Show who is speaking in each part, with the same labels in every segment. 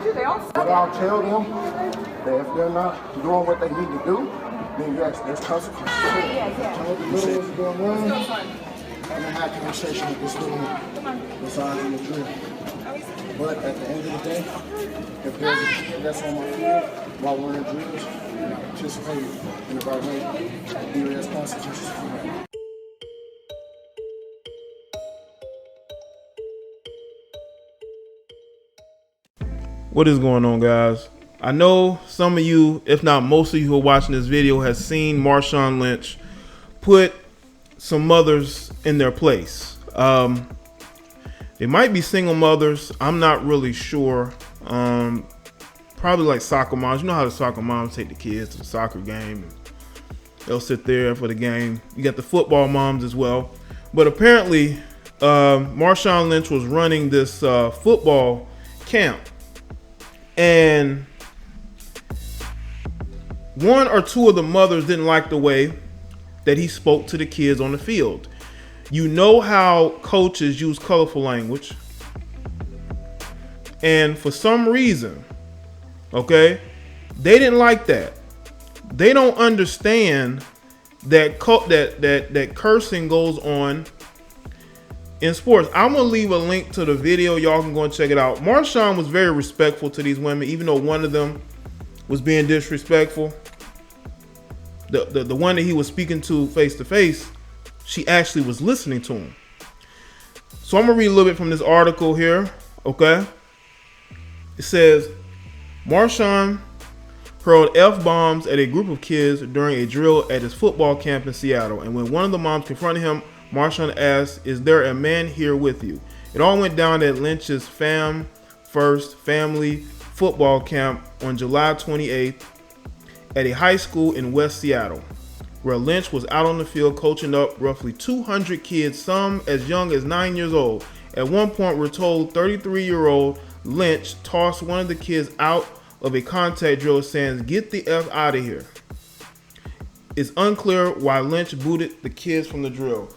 Speaker 1: But I'll tell them that if they're not doing what they need to do, then yes, there's consequences. Tell the little ones going wrong. I'm gonna have a conversation with this little one besides in the drill. But at the end of the day, if there's a kid that's on my field while we're in drills, and I participate in the right way, there is consequences for that.
Speaker 2: What is going on, guys? I know some of you, if not most of you who are watching this video, has seen Marshawn Lynch put some mothers in their place. They might be single mothers. I'm not really sure. Probably like soccer moms. You know how the soccer moms take the kids to the soccer game. They'll sit there for the game. You got the football moms as well. But apparently, Marshawn Lynch was running this football camp. And one or two of the mothers didn't like the way that he spoke to the kids on the field. You know how coaches use colorful language. And for some reason, okay, they didn't like that. They don't understand that that cursing goes on in sports. I'm gonna leave a link to the video. Y'all can go and check it out. Marshawn was very respectful to these women, even though one of them was being disrespectful. The one that he was speaking to face to face, she actually was listening to him. So I'm gonna read a little bit from this article here. Okay, it says Marshawn hurled F-bombs at a group of kids during a drill at his football camp in Seattle, and when one of the moms confronted him, Marshawn asked, "Is there a man here with you?" It all went down at Lynch's Fam First Family football camp on July 28th at a high school in West Seattle, where Lynch was out on the field coaching up roughly 200 kids, some as young as 9 years old. At one point, we're told 33-year-old Lynch tossed one of the kids out of a contact drill saying, "Get the F out of here." It's unclear why Lynch booted the kids from the drill.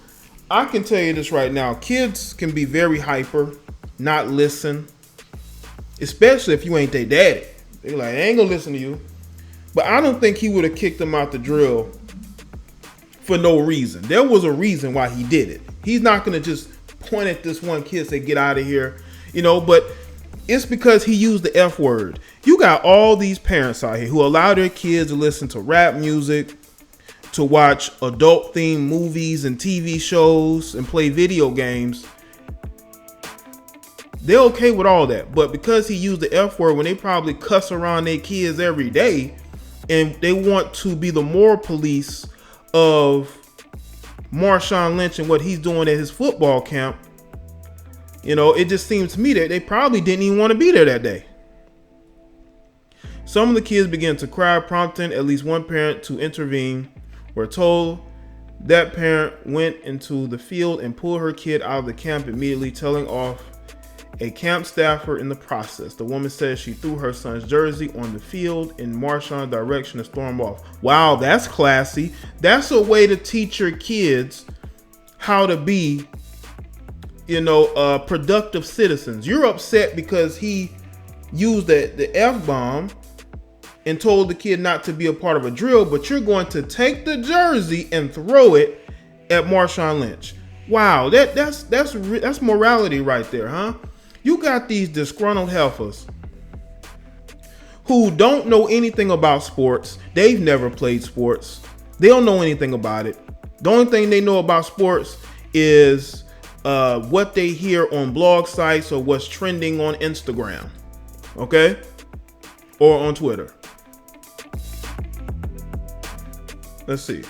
Speaker 2: I can tell you this right now. Kids can be very hyper, not listen, especially if you ain't their daddy. They're like, I ain't gonna listen to you. But I don't think he would have kicked them out the drill for no reason. There was a reason why he did it. He's not gonna just point at this one kid and say, get out of here, you know, but it's because he used the F word. You got all these parents out here who allow their kids to listen to rap music, to watch adult themed movies and TV shows and play video games. They're okay with all that, but because he used the F word when they probably cuss around their kids every day and they want to be the moral police of Marshawn Lynch and what he's doing at his football camp, you know, it just seems to me that they probably didn't even want to be there that day. Some of the kids began to cry, prompting at least one parent to intervene. We're told that parent went into the field and pulled her kid out of the camp immediately, telling off a camp staffer in the process. The woman says she threw her son's jersey on the field in Marshawn's direction and stormed off. Wow, that's classy. That's a way to teach your kids how to be, you know, productive citizens. You're upset because he used the F-bomb and told the kid not to be a part of a drill, but you're going to take the jersey and throw it at Marshawn Lynch. Wow, that's morality right there, huh? You got these disgruntled heifers who don't know anything about sports. They've never played sports. They don't know anything about it. The only thing they know about sports is what they hear on blog sites or what's trending on Instagram, okay? Or on Twitter. Let's see.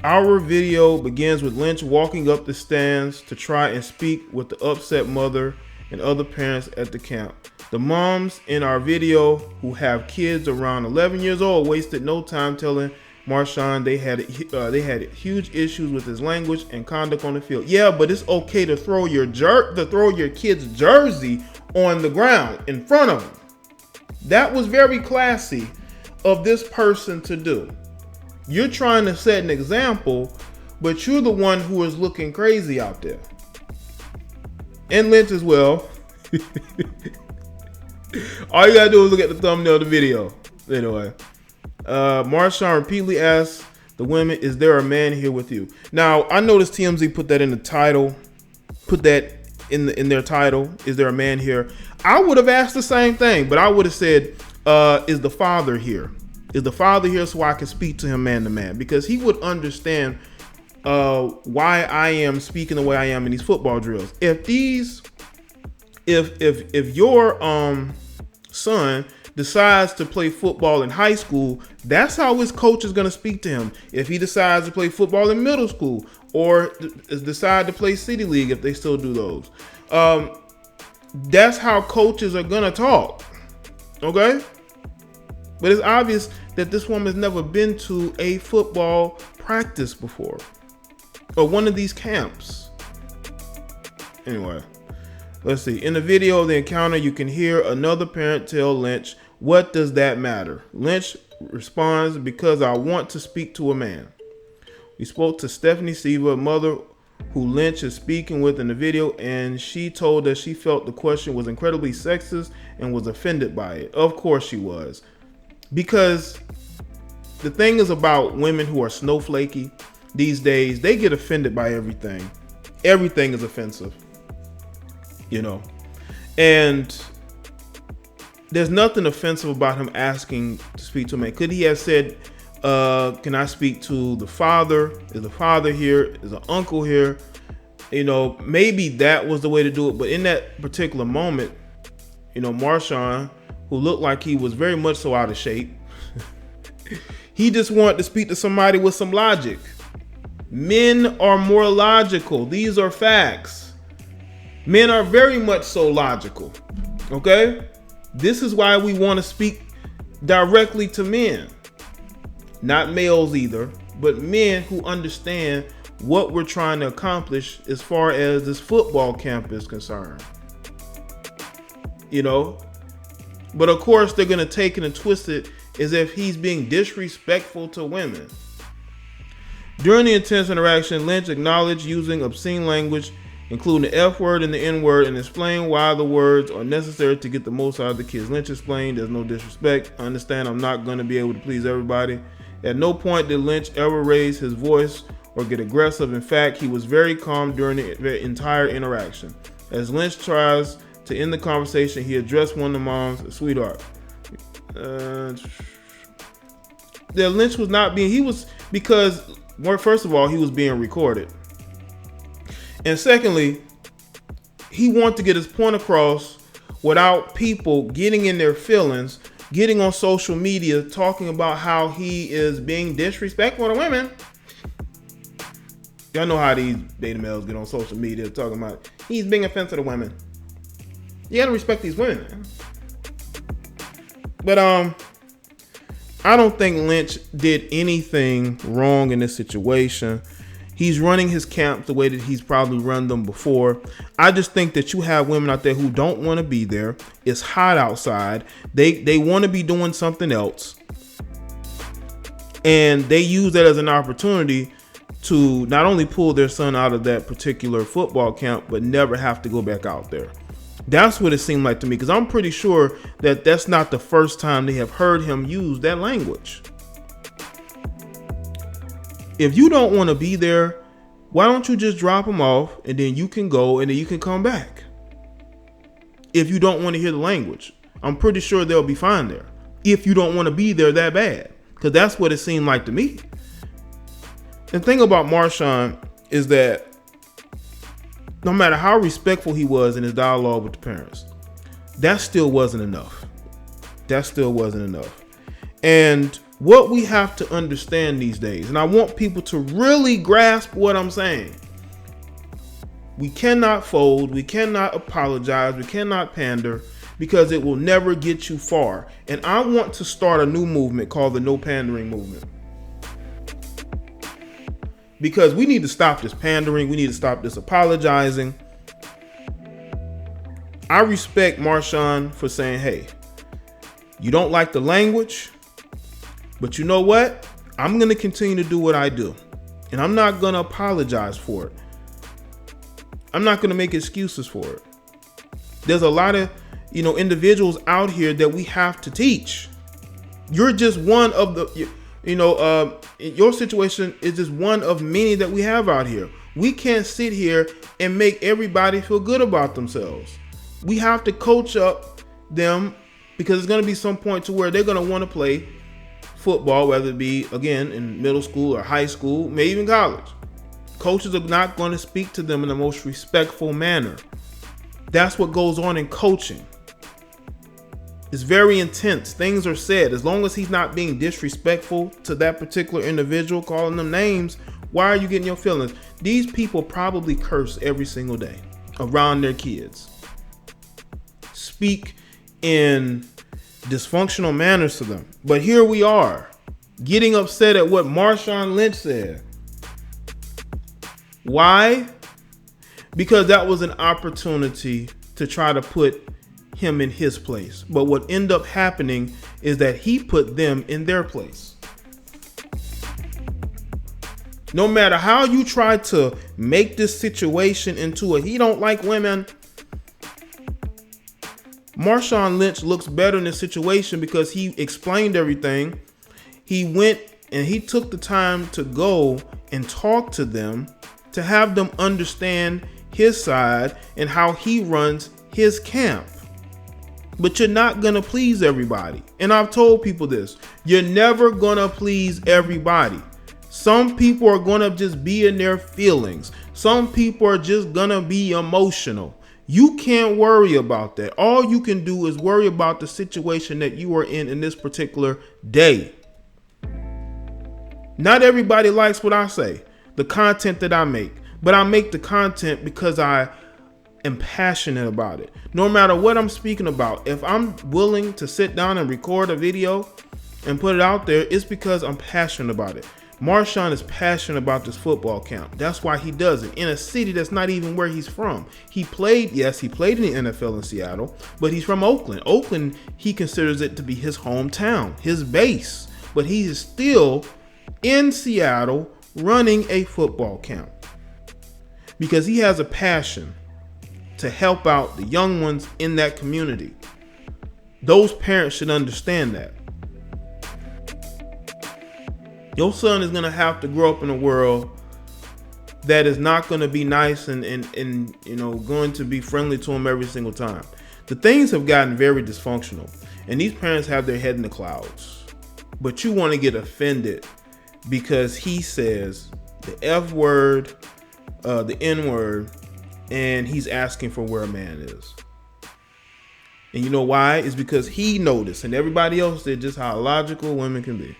Speaker 2: Our video begins with Lynch walking up the stands to try and speak with the upset mother and other parents at the camp. The moms in our video who have kids around 11 years old wasted no time telling Marshawn they had huge issues with his language and conduct on the field. Yeah, but it's okay to throw your kid's jersey on the ground in front of him. That was very classy of this person to do. You're trying to set an example, but you're the one who is looking crazy out there. And Lynch as well. All you gotta do is look at the thumbnail of the video. Anyway, Marshawn repeatedly asks the women, "Is there a man here with you?" Now, I noticed TMZ put that in the title, put that in their title. Is there a man here? I would have asked the same thing, but I would have said, "Is the father here? Is the father here so I can speak to him man to man?" Because he would understand why I am speaking the way I am in these football drills. If your son decides to play football in high school, that's how his coach is going to speak to him. If he decides to play football in middle school, or decide to play city league, if they still do those, that's how coaches are going to talk. Okay? But it's obvious that this woman has never been to a football practice before, or one of these camps. Anyway, let's see. In the video of the encounter, you can hear another parent tell Lynch, "What does that matter?" Lynch responds, "Because I want to speak to a man." We spoke to Stephanie Siva, mother who Lynch is speaking with in the video, and she told us she felt the question was incredibly sexist and was offended by it. Of course she was. Because the thing is about women who are snowflakey these days, they get offended by everything. Everything is offensive, you know. And there's nothing offensive about him asking to speak to a man. Could he have said, "Can I speak to the father? Is the father here? Is the uncle here?" You know, maybe that was the way to do it. But in that particular moment, you know, Marshawn, who looked like he was very much so out of shape, he just wanted to speak to somebody with some logic. Men are more logical. These are facts. Men are very much so logical. Okay? This is why we want to speak directly to men. Not males either, but men who understand what we're trying to accomplish as far as this football camp is concerned. You know? But of course, they're going to take it and twist it as if he's being disrespectful to women. During the intense interaction, Lynch acknowledged using obscene language, including the F word and the N word, and explained why the words are necessary to get the most out of the kids. Lynch explained, "There's no disrespect. I understand I'm not going to be able to please everybody." At no point did Lynch ever raise his voice or get aggressive. In fact, he was very calm during the entire interaction. As Lynch tries to end the conversation, he addressed one of the moms, "Sweetheart." Lynch was not being, because first of all, he was being recorded. And secondly, he wanted to get his point across without people getting in their feelings, getting on social media, talking about how he is being disrespectful to women. Y'all know how these beta males get on social media talking about he's being offensive to women. You gotta respect these women, man. But I don't think Lynch did anything wrong in this situation. He's running his camp the way that he's probably run them before. I just think that you have women out there who don't want to be there. It's hot outside. They want to be doing something else. And they use that as an opportunity to not only pull their son out of that particular football camp, but never have to go back out there. That's what it seemed like to me, because I'm pretty sure that that's not the first time they have heard him use that language. If you don't want to be there, why don't you just drop him off and then you can go and then you can come back? If you don't want to hear the language, I'm pretty sure they'll be fine there. If you don't want to be there that bad, because that's what it seemed like to me. The thing about Marshawn is that no matter how respectful he was in his dialogue with the parents, that still wasn't enough. That still wasn't enough. And what we have to understand these days, and I want people to really grasp what I'm saying, we cannot fold, we cannot apologize, we cannot pander, because it will never get you far. And I want to start a new movement called the No Pandering Movement. Because we need to stop this pandering. We need to stop this apologizing. I respect Marshawn for saying, hey, you don't like the language, but you know what? I'm going to continue to do what I do. And I'm not going to apologize for it. I'm not going to make excuses for it. There's a lot of, individuals out here that we have to teach. You're just one of the, your situation is just one of many that we have out here. We can't sit here and make everybody feel good about themselves. We have to coach up them, because it's going to be some point to where they're going to want to play football, whether it be, again, in middle school or high school, maybe even college. Coaches are not going to speak to them in the most respectful manner. That's what goes on in coaching. It's very intense. Things are said. As long as he's not being disrespectful to that particular individual, calling them names, why are you getting your feelings? These people probably curse every single day around their kids. Speak in dysfunctional manners to them. But here we are, getting upset at what Marshawn Lynch said. Why? Because that was an opportunity to try to put him in his place. But what ended up happening is that he put them in their place. No matter how you try to make this situation into a he don't like women, Marshawn Lynch looks better in this situation because he explained everything. He went and he took the time to go and talk to them, to have them understand his side and how he runs his camp. But you're not going to please everybody. And I've told people this. You're never going to please everybody. Some people are going to just be in their feelings. Some people are just going to be emotional. You can't worry about that. All you can do is worry about the situation that you are in this particular day. Not everybody likes what I say, the content that I make. But I make the content because I am passionate about it. No matter what I'm speaking about, if I'm willing to sit down and record a video and put it out there, it's because I'm passionate about it. Marshawn is passionate about this football camp. That's why he does it in a city that's not even where he's from. He played in the NFL in Seattle, but he's from Oakland. Oakland, he considers it to be his hometown, his base. But he is still in Seattle running a football camp because he has a passion to help out the young ones in that community. Those parents should understand that. Your son is going to have to grow up in a world that is not going to be nice and going to be friendly to him every single time. The things have gotten very dysfunctional, and these parents have their head in the clouds. But you want to get offended because he says the F word, the N word, and he's asking for where a man is. And you know why? It's because he noticed, and everybody else did, just how illogical women can be.